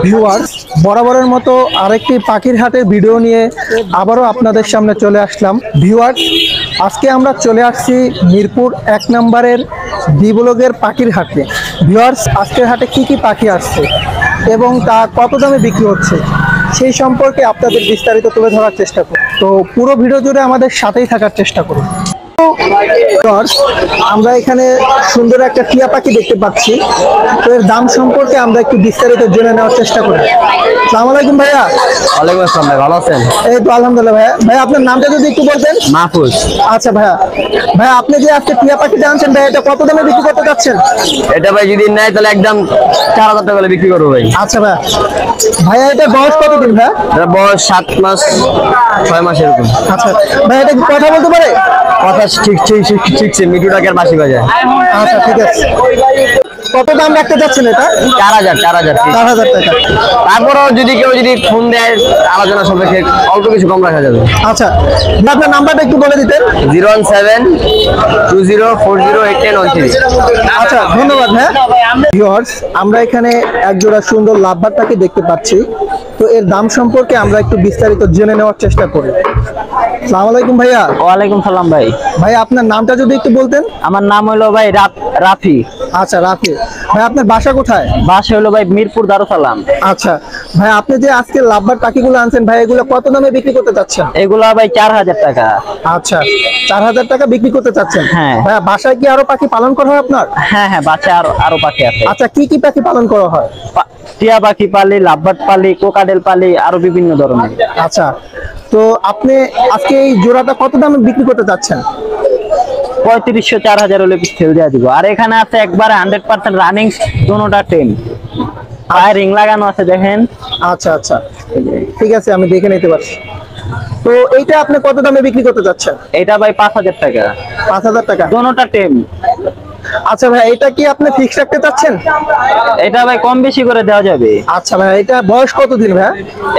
Viewers, বরাবরের মতো আরেকটি পাখির হাটের ভিডিও নিয়ে আবারও আপনাদের সামনে চলে আসলাম। ভিউয়ার্স, আজকে আমরা চলে আসছি মিরপুর 1 নম্বরের বিবলগের পাখির হাটে। ভিউয়ার্স, আজকের হাটে কি কি পাখি আসছে এবং তা কত দামে বিক্রি হচ্ছে সেই সম্পর্কে আপনাদের বিস্তারিত তুলে ধরার চেষ্টা করুন। তো পুরো ভিডিও জুড়ে আমাদের সাথেই থাকার চেষ্টা করুন। আমরা এখানে সুন্দর একটা টিয়া পাখি দেখতে পাচ্ছি, তো এর দাম সম্পর্কে আমরা একটু বিস্তারিত জেনে নেওয়ার চেষ্টা করি। আসসালামু আলাইকুম ভাইয়া। ওয়ালাইকুম আসসালাম ভাই, ভালো আছেন? এই তো আলহামদুলিল্লাহ ভাইয়া। ভাইয়া আপনার নামটা যদি একটু বলতেন। মাহফুজ। আচ্ছা ভাইয়া, ভাইয়া আপনি যে আজকে টিয়া পাখিটা আনছেন ভাই, এটা কত দামে বিক্রি করতে যাচ্ছেন? এটা ভাই যদি নেয় তাহলে একদম 4000 টাকা বিক্রি করবো ভাই। আচ্ছা ভাইয়া, ভাইয়া এটা বয়স কতদিন ভাইয়া? এটা বয়স 7 মাস 6 মাস এরকম। আচ্ছা ভাইয়া, এটা কি কথা বলতে পারে? কথা ঠিক মিঠুটাকে আর বাসি বাজায়। আচ্ছা ঠিক আছে। কত দাম রাখতে যাচ্ছেন এটা? 4000 4000 টাকা। তারপরেও যদি কেউ ফোন দেয় আলোচনা সাপেক্ষে অল্প কিছু কম রাখা যাবে। আচ্ছা, আপনার নাম্বারটা একটু বলে দিতেন। 01720408913। আচ্ছা ধন্যবাদ ভাইয়া। ভিউয়ার্স, আমরা এখানে এক জোড়া সুন্দর লাভবার্ড পাখি দেখতে পাচ্ছি, তো এর দাম সম্পর্কে আমরা একটু বিস্তারিত জেনে নেওয়ার চেষ্টা করি। আসসালামু আলাইকুম ভাইয়া। ওয়ালাইকুম সালাম ভাই। ভাই আপনার নামটা যদি একটু বলতেন। আমার নাম হলো ভাই রাফি। আচ্ছা রাফি ভাই, আপনার বাসা কোথায়? বাসা হলো ভাই মিরপুর দারুসালাম। আচ্ছা ভাই, আপনি যে আজকে লাভবার্ড পাখিগুলো আনছেন ভাই, এগুলো কত দামে বিক্রি করতে চাচ্ছেন? এগুলা ভাই 4000 টাকা। আচ্ছা 4000 টাকা বিক্রি করতে চাচ্ছেন। হ্যাঁ ভাইয়া, বাসায় কি আরো পাখি পালন করা হয় আপনার? হ্যাঁ, বাচ্চা আরো পাখি আছে। আচ্ছা, কি কি পাখি পালন করা হয়? টিয়া পাখি পালি, লাভবার্ড পালি, কোকাডেল পালি, আরো বিভিন্ন ধরনের। আচ্ছা, তো আপনি আজকে এই জোড়াটা কত দামে বিক্রি করতে চাচ্ছেন? 3500 4000 হলে সেল দেওয়া দিব। আর এখানে আছে একবারে 100% রানিং, দোনোটা টেম, আর রিং লাগানো আছে দেখেন। আচ্ছা আচ্ছা ঠিক আছে, আমি দেখে নিতে পারছি। তো এইটা আপনি কত দামে বিক্রি করতে চাচ্ছেন? এটা ভাই 5000 টাকা। 5000 টাকা, দোনোটা টেম। আচ্ছা ভাই, এটা কি আপনি ফিক্স রাখতে চাচ্ছেন? এটা ভাই কম বেশি করে দেওয়া যাবে। আচ্ছা ভাই, এটা বয়স কতদিন ভাই?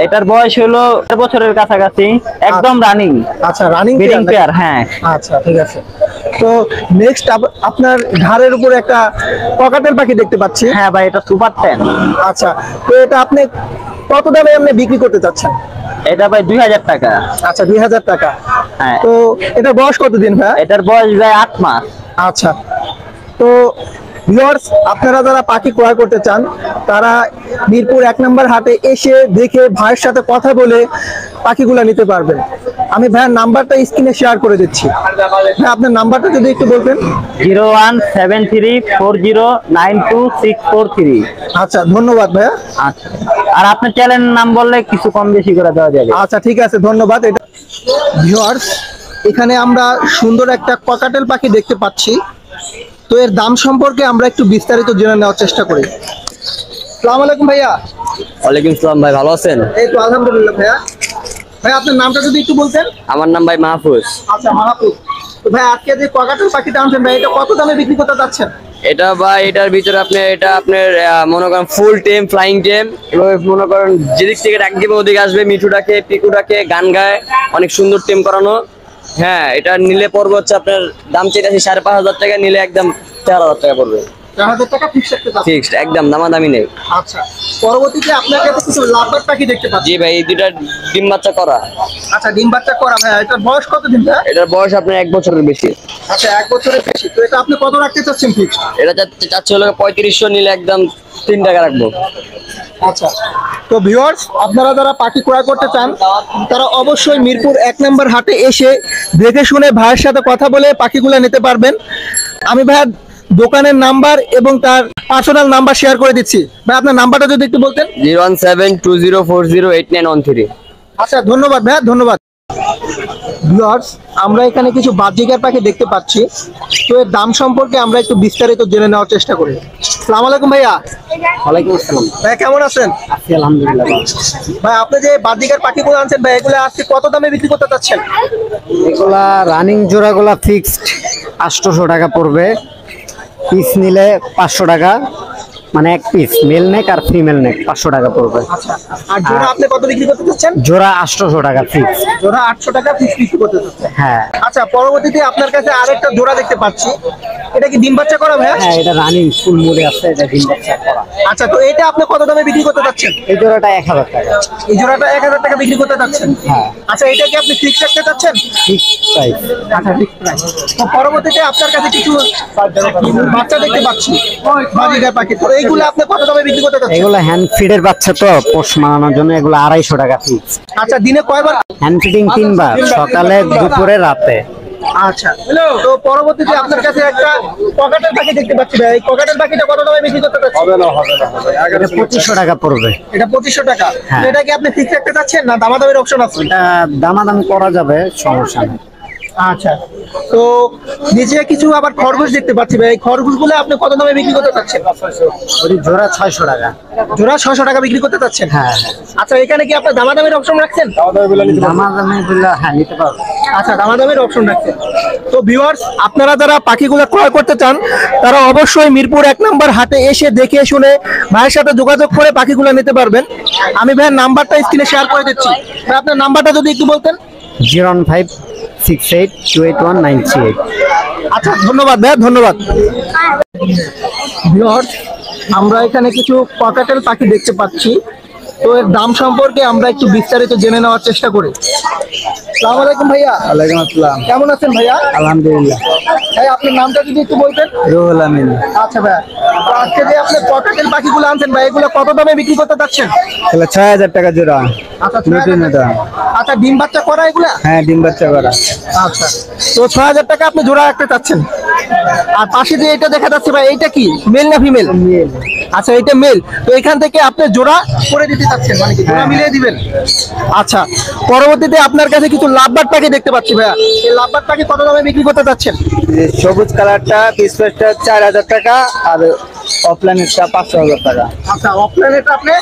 এটার বয়স হলো 4 বছরের কাছাকাছি, একদম রানিং। আচ্ছা, রানিং ব্রিডিং পেয়ার। হ্যাঁ আচ্ছা ঠিক আছে। তো নেক্সট আপনার ঘাড়ের উপরে একটা ককাটেল পাখি দেখতে পাচ্ছি। হ্যাঁ ভাই, এটা সুপার 10। আচ্ছা, তো এটা আপনি কত দামে আপনি বিক্রি করতে চাচ্ছেন? এটা ভাই 2000 টাকা। আচ্ছা 2000 টাকা। হ্যাঁ, তো এটা বয়স কতদিন ভাই? এটার বয়স ভাই 8 মাস। আচ্ছা, তো ভিউয়ার্স, আপনারা যারা পাখি ক্রয় করতে চান তারা মিরপুর 1 নম্বর হাটে এসে দেখে ভাইয়ের সাথে কথা বলে পাখিগুলো নিতে পারবেন। আমি ভাইয়ের নাম্বারটা স্ক্রিনে শেয়ার করে দিচ্ছি। ভাই আপনার নাম্বারটা যদি একটু বলতেন। 01734092643। আচ্ছা ধন্যবাদ ভাইয়া। আচ্ছা, আর আপনার চ্যানেলের নাম বললে কিছু কম বেশি করে দেওয়া যাবে। আচ্ছা ঠিক আছে, ধন্যবাদ। এটা ভিউয়ার্স, এখানে আমরা সুন্দর একটা ককাটেল পাখি দেখতে পাচ্ছি, তো এর দাম সম্পর্কে আমরা একটু বিস্তারিত জেনে নেওয়ার চেষ্টা করি। আসসালামু আলাইকুম ভাইয়া। ওয়ালাইকুম আসসালাম ভাই, ভালো আছেন? এই তো আলহামদুলিল্লাহ ভাইয়া। ভাই আপনার নামটা যদি একটু বলতেন। আমার নাম ভাই মাহফুজ। আচ্ছা মাহফুজ। তো ভাই আজকে যে ককাটেল পাখিটা আনছেন ভাই, এটা কত দামে বিক্রি করতে চাচ্ছেন? এটা ভাই, এটার ভিতরে আপনার মনে করেন ফুল টেম, ফ্লাইং টেম, এভাবে মনে করেন যেদিক থেকে ডাক দিবে ওদিকে আসবে, মিঠুটাকে পিকুটাকে গান গায়, অনেক সুন্দর টেম করানো। হ্যাঁ, এটা নিলে পড়বে হচ্ছে আপনার দাম চাইতেছি 5500 টাকা, নিলে একদম 4000 টাকা পড়বে। 4000 টাকা ফিক্স রাখতে চাচ্ছেন? ফিক্সড, একদম দামাদামি নেই। আচ্ছা, পরবর্তীতে আপনার কাছে কিছু লাভবার্ড পাখি দেখতে পাচ্ছি। জি ভাই, এই দুইটা ডিম বাচ্চা করা। আচ্ছা, ডিম বাচ্চা করা ভাই। এটার বয়স কতদিন ভাই? এটার বয়স আপনার 1 বছরের বেশি। আচ্ছা 1 বছরের বেশি। তো এটা আপনি কত রাখতে চাচ্ছেন ফিক্স? এটা চাচ্ছে হলো 3500, নিলে একদম 3 টাকা রাখবো। আচ্ছা, তো ভিউয়ার্স, আপনারা যারা পাখি ক্রয় করতে চান তারা অবশ্যই মিরপুর 1 নম্বর হাটে এসে দেখে শুনে ভাইয়ের সাথে কথা বলে পাখিগুলো নিতে পারবেন। আমি ভাইয়ের দোকানের নাম্বার এবং তার পার্সোনাল নাম্বার শেয়ার করে দিচ্ছি। ভাই আপনার নাম্বারটা যদি একটু বলতেন। 01720408913। আচ্ছা ধন্যবাদ ভাইয়া, ধন্যবাদ। ভিউয়ার্স, আমরা এখানে কিছু বাজিকার পাখি দেখতে পাচ্ছি, তো এর দাম সম্পর্কে আমরা একটু বিস্তারিত জেনে নেওয়ার চেষ্টা করি। আসসালামু আলাইকুম ভাইয়া। ওয়ালাইকুম আসসালাম। ভাই কেমন আছেন? আছি আলহামদুলিল্লাহ। ভাই আপনি যে বাজিকার পাখিগুলো আনছেন ভাই, এগুলো আজকে কত দামে বিক্রি করতে চাচ্ছেন? এগুলা রানিং জোড়াগুলা ফিক্সড 800 টাকা পড়বে, পিস নিলে 500 টাকা, মানে এক পিস মেল নেক আর ফিমেল নেক 500 টাকা পড়বে। আচ্ছা, আর জোড়া আপনি কত বিক্রি করতে চাচ্ছেন? জোড়া 800 টাকা ফিক্স। জোড়া 800 টাকা ফিক্স বিক্রি করতে চাচ্ছেন। হ্যাঁ। আচ্ছা, পরবর্তীতে আপনার কাছে আরেকটা জোড়া দেখতে পাচ্ছি, এটা কি ডিম বাচ্চা করা ভাইয়া? হ্যাঁ, এটা রানিং ফুল মুড়ে আছে, এটা ডিম বাচ্চা করা। আচ্ছা, তো এটা আপনি কত দামে বিক্রি করতে চাচ্ছেন? এই জোড়াটা 1000 টাকা। এই জোড়াটা 1000 টাকা বিক্রি করতে চাচ্ছেন? হ্যাঁ। আচ্ছা, এটা কি আপনি ফিক্স রাখতে চাচ্ছেন? ঠিক প্রাইস। আচ্ছা, fixed price। তো পরবর্তীতে আপনার কাছে কিছু বাচ্চা দেখতে পাচ্ছি, বাজিগার পাখি। তো এইগুলো আপনি কত দামে বিক্রি করতে চাচ্ছেন? এগুলো হ্যান্ড ফিডের বাচ্চা তো, পোষ মানানোর জন্য এগুলো 250 টাকা ফিক্স। আচ্ছা, দিনে কয়বার? হ্যান্ড ফিডিং 3 বার, সকালে, দুপুরে, রাতে। আচ্ছা, তো পরবর্তীতে আপনার কাছে একটা পকেটের পাখি দেখতে পাচ্ছি ভাই। এই পকেটের পাখিটা কত দামে বিক্রি করতে চাচ্ছেন? এটা 2500 টাকা পড়বে। এটা 2500 টাকা। হ্যাঁ। তো এটা কি আপনি ফিক্স রাখতে চাচ্ছেন না দামাদামির অপশন আছে? এটা দামাদামি করা যাবে, সমস্যা নেই। আচ্ছা, তো নিচে কিছু আবার খরগোশ দেখতে পাচ্ছি ভাই। এই খরগোশগুলো আপনি কত দামে বিক্রি করতে চাচ্ছেন? ওই জোড়া 600 টাকা। জোড়া 600 টাকা বিক্রি করতে চাচ্ছেন? হ্যাঁ। আচ্ছা, এখানে কি আপনি দামাদামির অপশন রাখছেন? দামাদামি গুলো হ্যাঁ নিতে পারবো। আচ্ছা, দামাদামির অপশন রাখছেন। তো ভিউয়ার্স, আপনারা যারা পাখিগুলো ক্রয় করতে চান তারা অবশ্যই মিরপুর 1 নম্বর হাটে এসে দেখে শুনে ভাইয়ের সাথে যোগাযোগ করে পাখিগুলো নিতে পারবেন। আমি ভাইয়ের নাম্বারটা স্ক্রিনে শেয়ার করে দিচ্ছি। ভাই, আপনার নাম্বারটা যদি একটু বলতেন। 01568281938। আচ্ছা, ধন্যবাদ ভাইয়া, ধন্যবাদ। ভিউয়ার্স, আমরা এখানে কিছু ককাটেল পাখি দেখতে পাচ্ছি। তো এর দাম সম্পর্কে আমরা একটু বিস্তারিত জেনে নেওয়ার চেষ্টা করি। আসসালামু আলাইকুম ভাইয়া। ওয়ালাইকুম আসসালাম। কেমন আছেন ভাইয়া? আলহামদুলিল্লাহ। ভাই, আপনার নামটা যদি একটু বলতেন। রুহুল আমিন। আচ্ছা ভাইয়া, তো আজকে যে আপনি ককাটেল পাখিগুলো আনছেন ভাই, এগুলো কত দামে বিক্রি করতে চাচ্ছেন? তাহলে 6000 টাকা জোড়া। আচ্ছা, নতুন এটা। আচ্ছা, ডিম বাচ্চা করা এগুলা? হ্যাঁ, ডিম বাচ্চা করা। আচ্ছা, তো 6000 টাকা আপনি জোড়া রাখতে চাচ্ছেন। আর পাশে যে এটা দেখা যাচ্ছে ভাই, এটা কি মেল না ফিমেল? আচ্ছা, এটা মেল। তো এখান থেকে আপনি জোড়া করে দিতে চাচ্ছেন, মানে কি জোড়া মিলিয়ে দিবেন? আচ্ছা, পরবর্তীতে আপনার কাছে কিছু লাভবার্ড পাখি দেখতে পাচ্ছি ভাইয়া। এই লাভবার্ড পাখি কত দামে বিক্রি করতে চাচ্ছেন? সবুজ কালারটা পিস প্রাইসটা 4000 টাকা, আর অফলাইনেরটা 5000 টাকা। আচ্ছা, অফলাইনে এটা আপনি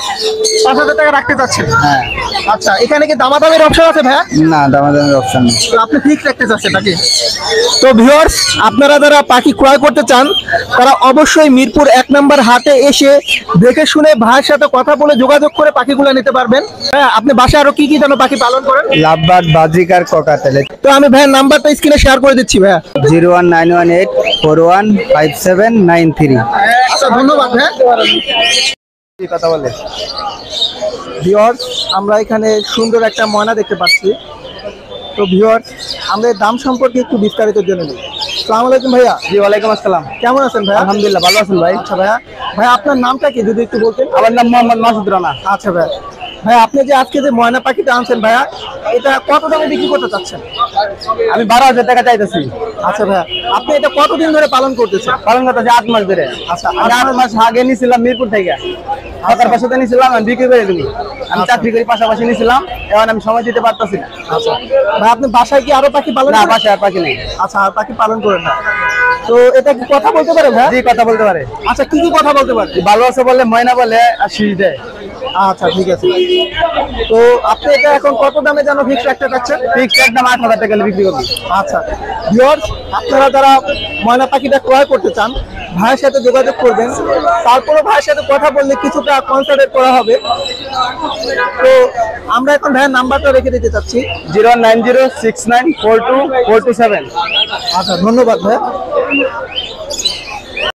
5000 টাকা রাখতে চাচ্ছেন? হ্যাঁ। আচ্ছা, এখানে কি দামাদামের অপশন আছে ভাইয়া? না, দামাদামের অপশন নেই। তো আপনি ফিক্স রাখতে চাচ্ছেন নাকি? তো ভিউয়ার্স, আপনারা যারা পাখি ক্রয় করতে চান তারা অবশ্যই মিরপুর 1 নম্বর হাটে এসে দেখে শুনে ভাইয়ের সাথে কথা বলে যোগাযোগ করে পাখিগুলো নিতে পারবেন। হ্যাঁ, আপনি বাসায় আরো কি কি যেন পাখি পালন করেন? লাভবার্ড, বাজিকার, ককাটেল। তো আমি ভাইয়ের নাম্বারটা স্ক্রিনে শেয়ার করে দিচ্ছি ভাইয়া। 01918415793। আচ্ছা, ধন্যবাদ ভাইয়া। কথা বলে। ভিউয়ার্স, আমরা এখানে সুন্দর একটা ময়না দেখতে পাচ্ছি। তো ভিউয়ার্স, আমরা এর দাম সম্পর্কে একটু বিস্তারিত জেনে নিই। আসসালামু আলাইকুম ভাইয়া। জি, ওয়ালাইকুম আসসালাম। কেমন আছেন ভাইয়া? আলহামদুলিল্লাহ, ভালো আছেন ভাই? আচ্ছা ভাইয়া, ভাইয়া আপনার নামটা কি যদি একটু বলতেন? আমার নাম মোহাম্মদ মাসুদ রানা। আচ্ছা ভাইয়া, ভাইয়া আপনি যে আজকে যে ময়না পাখিটা আনছেন ভাইয়া, এটা কত দামে বিক্রি করতে চাচ্ছেন? আমি 12000 টাকা চাইতেছি। আচ্ছা ভাইয়া, আপনি এটা কতদিন ধরে পালন করতেছেন? পালন করতেছি 8 মাস ধরে। আচ্ছা, আমি 8 মাস আগে নিয়েছিলাম মিরপুর থেকে, টাকার পাশাতে নিয়েছিলাম, আমি বিক্রি করে দিই। আমি চাকরি করি, পাশাপাশি নিয়েছিলাম, এখন আমি সময় দিতে পারতেছি না। আচ্ছা ভাই, আপনি বাসায় কি আরো পাখি পালন না, করেন? বাসায় আর পাখি নেই। আচ্ছা, আর পাখি পালন করেন না। তো এটা কি কথা বলতে পারে ভাইয়া? জি, কথা বলতে পারে। আচ্ছা, কি কি কথা বলতে পারে? ভালো আছে বলে, ময়না বলে, আর শীষ দেয়। আচ্ছা, ঠিক আছে। তো আপনি এটা এখন কত দামে যেন ফিক্স রাখতে চাচ্ছেন? ফিক্স একদম 8000 টাকা বিক্রি করবি। আচ্ছা ভিউয়ার্স, আপনারা যারা ময়না পাখিটা ক্রয় করতে চান ভাইয়ের সাথে যোগাযোগ করবেন। তারপরে ভাইয়ের সাথে কথা বললে কিছুটা কনসালটেট করা হবে। তো আমরা এখন ভাইয়ের নাম্বারটা রেখে দিতে চাচ্ছি। 09069424227। আচ্ছা, ধন্যবাদ ভাই।